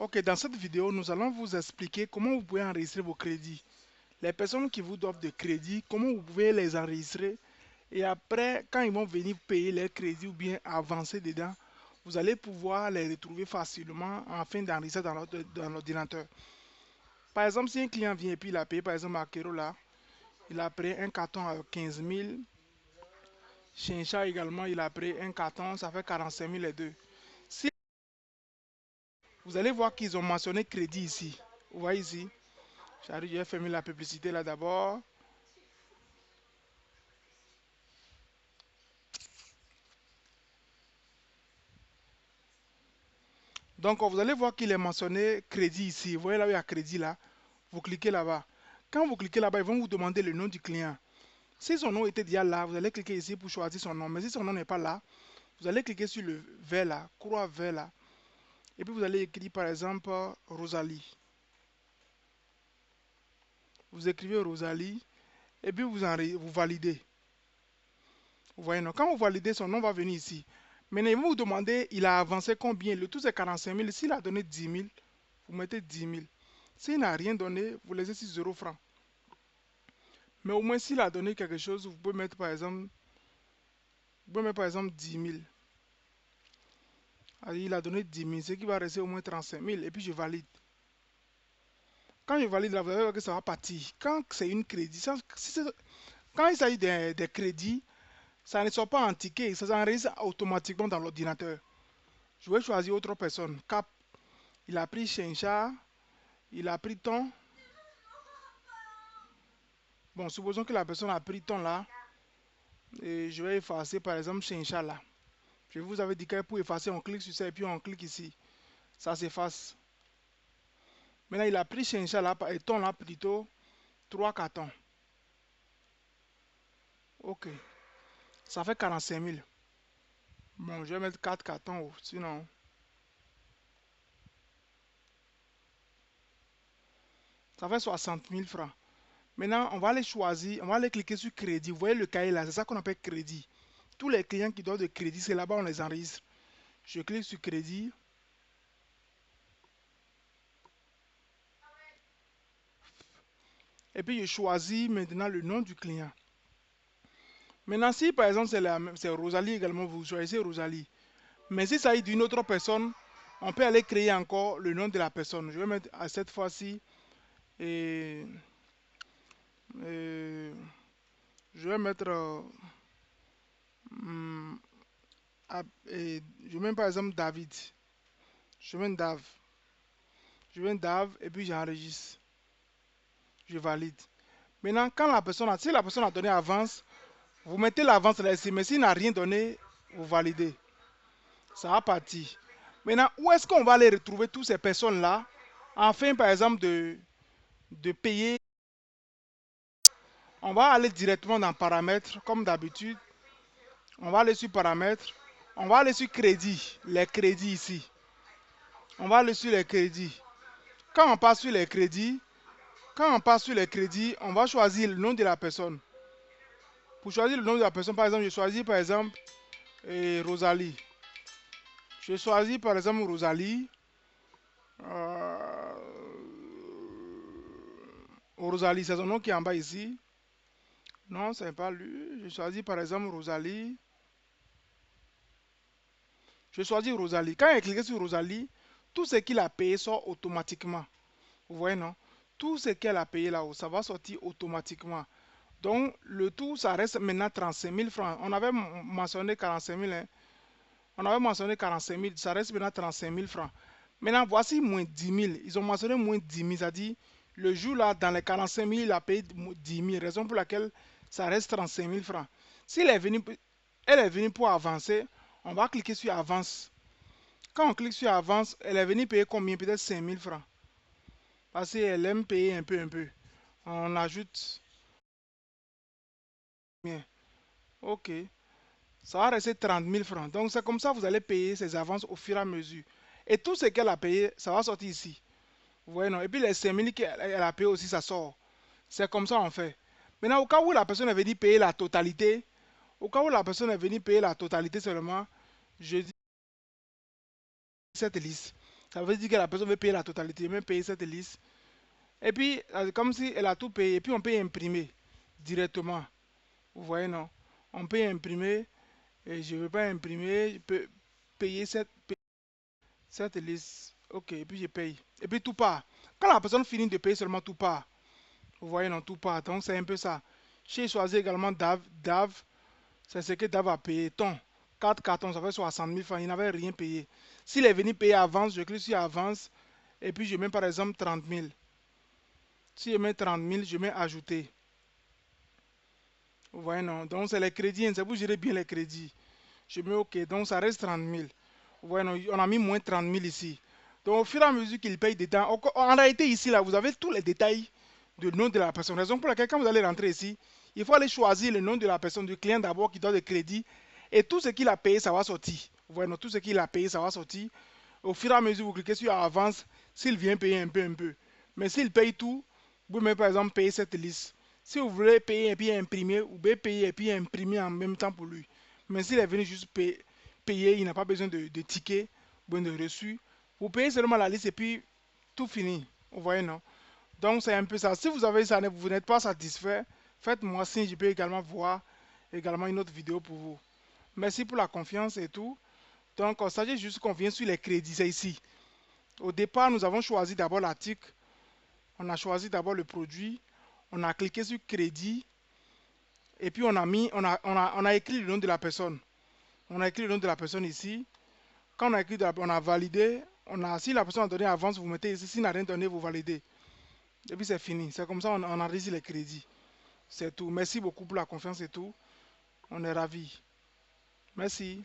Ok, dans cette vidéo, nous allons vous expliquer comment vous pouvez enregistrer vos crédits. Les personnes qui vous doivent de crédit, comment vous pouvez les enregistrer. Et après, quand ils vont venir payer les crédits ou bien avancer dedans, vous allez pouvoir les retrouver facilement afin d'enregistrer dans l'ordinateur. Par exemple, si un client vient et puis il a payé, par exemple, à Kerola, il a pris un carton à 15 000. Chincha également, il a pris un carton, ça fait 45 000 les deux. Si vous allez voir qu'ils ont mentionné crédit ici. Vous voyez ici. J'arrive, je vais fermer la publicité là d'abord. Donc, vous allez voir qu'il est mentionné crédit ici. Vous voyez là où il y a crédit là. Vous cliquez là-bas. Quand vous cliquez là-bas, ils vont vous demander le nom du client. Si son nom était déjà là, vous allez cliquer ici pour choisir son nom. Mais si son nom n'est pas là, vous allez cliquer sur le vert là, croix vert là. Et puis vous allez écrire par exemple Rosalie. Vous écrivez Rosalie et puis vous validez. Vous voyez, non? Quand vous validez, son nom va venir ici. Maintenant, ils vont vous demander, il a avancé combien? Le tout, c'est 45 000. S'il a donné 10 000, vous mettez 10 000. S'il n'a rien donné, vous laissez 6 0 francs. Mais au moins, s'il a donné quelque chose, vous pouvez mettre par exemple, 10 000. Alors, il a donné 10 000, ce qui va rester au moins 35 000. Et puis, je valide. Quand je valide, là, vous allez voir que ça va partir. Quand c'est une crédit, quand il s'agit des crédits, ça ne sort pas en ticket, ça s'enregistre automatiquement dans l'ordinateur. Je vais choisir autre personne. Cap, il a pris Chincha, il a pris ton. Bon, supposons que la personne a pris ton là. Et je vais effacer par exemple Chincha là. Je vous avais dit que pour effacer, on clique sur ça et puis on clique ici. Ça s'efface. Maintenant, il a pris Chincha là et ton là plutôt 3 cartons. Ok. Ça fait 45 000. Bon, je vais mettre 4 cartons. Sinon, ça fait 60 000 francs. Maintenant, on va aller choisir, on va aller cliquer sur crédit. Vous voyez le cahier là, c'est ça qu'on appelle crédit. Tous les clients qui doivent de crédit, c'est là-bas on les enregistre. Je clique sur crédit. Et puis je choisis maintenant le nom du client. Maintenant, si par exemple c'est Rosalie également, vous choisissez Rosalie. Mais si ça est d'une autre personne, on peut aller créer encore le nom de la personne. Je vais mettre à cette fois-ci et, et je vais mettre hum, je mets par exemple David. Je mets Dav. Je mets Dav et puis j'enregistre. Je valide. Maintenant, quand la personne si la personne a donné avance, vous mettez l'avance là ici. Mais s'il n'a rien donné, vous validez. Ça va partir. Maintenant, où est-ce qu'on va aller retrouver toutes ces personnes-là afin, par exemple, de payer? On va aller directement dans paramètres, comme d'habitude. On va aller sur paramètres. On va aller sur crédit, les crédits ici. On va aller sur les crédits. Quand on passe sur les crédits, on va choisir le nom de la personne. Pour choisir le nom de la personne, par exemple, je choisis par exemple Rosalie. Je choisis par exemple Rosalie. Euh, Rosalie, c'est son nom qui est en bas ici. Non, ce n'est pas lui. Je choisis par exemple Rosalie. Je choisis Rosalie. Quand il clique sur Rosalie, tout ce qu'il a payé sort automatiquement. Vous voyez, non? Tout ce qu'elle a payé là-haut, ça va sortir automatiquement. Donc, le tout, ça reste maintenant 35 000 francs. On avait mentionné 45 000. Hein? On avait mentionné 45 000. Ça reste maintenant 35 000 francs. Maintenant, voici moins 10 000. Ils ont mentionné moins 10 000. C'est-à-dire, le jour là, dans les 45 000, il a payé 10 000. Raison pour laquelle ça reste 35 000 francs. S'il est venu, elle est venue pour avancer, on va cliquer sur avance. Quand on clique sur avance, elle est venue payer combien? Peut-être 5 000 francs. Parce qu'elle aime payer un peu, un peu. On ajoute. Bien. Ok. Ça va rester 30 000 francs. Donc, c'est comme ça que vous allez payer ces avances au fur et à mesure. Et tout ce qu'elle a payé, ça va sortir ici. Vous voyez, non? Et puis les 5 000 qu'elle a payé aussi, ça sort. C'est comme ça on fait. Maintenant, au cas où la personne est venue payer la totalité, au cas où la personne est venue payer la totalité seulement, je dis cette liste. Ça veut dire que la personne veut payer la totalité, même payer cette liste. Et puis, comme si elle a tout payé. Et puis, on peut imprimer directement. Vous voyez, non? On peut imprimer. Et je ne veux pas imprimer. Je peux payer cette liste. Ok, et puis je paye. Et puis, tout part. Quand la personne finit de payer seulement, tout part. Vous voyez, non, tout part. Donc, c'est un peu ça. J'ai choisi également Dave. Dave, c'est ce que Dave a payé. Ton, 4 cartons, ça fait 60 000 francs. Il n'avait rien payé. S'il est venu payer avance, je clique sur avance. Et puis, je mets par exemple 30 000. Si je mets 30 000, je mets ajouter. Vous voyez, non? Donc, c'est les crédits. C'est vous gérez bien les crédits. Je mets OK. Donc, ça reste 30 000. Vous voyez, non? On a mis moins 30 000 ici. Donc, au fur et à mesure qu'il paye des temps, en réalité, ici, là, vous avez tous les détails du nom de la personne. Raison pour laquelle, quand vous allez rentrer ici, il faut aller choisir le nom de la personne, du client d'abord qui donne le crédit. Et tout ce qu'il a payé, ça va sortir. Vous voyez, non? Tout ce qu'il a payé, ça va sortir. Au fur et à mesure, vous cliquez sur avance s'il vient payer un peu, un peu. Mais s'il paye tout, vous pouvez par exemple payer cette liste. Si vous voulez payer et puis imprimer, vous pouvez payer et puis imprimer en même temps pour lui. Mais s'il est venu juste payer, il n'a pas besoin de ticket, ou de reçu. Vous payez seulement la liste et puis tout fini. Vous voyez, non? Donc c'est un peu ça. Si vous avez ça, vous n'êtes pas satisfait, faites-moi signe, je peux également voir également une autre vidéo pour vous. Merci pour la confiance et tout. Donc, il s'agit juste qu'on vient sur les crédits, c'est ici. Au départ, nous avons choisi d'abord l'article, on a choisi d'abord le produit, on a cliqué sur crédit, et puis on a écrit le nom de la personne. On a écrit le nom de la personne ici. Quand on a écrit, on a validé, si la personne a donné avance, vous mettez ici, s'il n'a rien donné, vous validez. Et puis c'est fini. C'est comme ça on enregistre les crédits. C'est tout. Merci beaucoup pour la confiance et tout. On est ravis. Merci.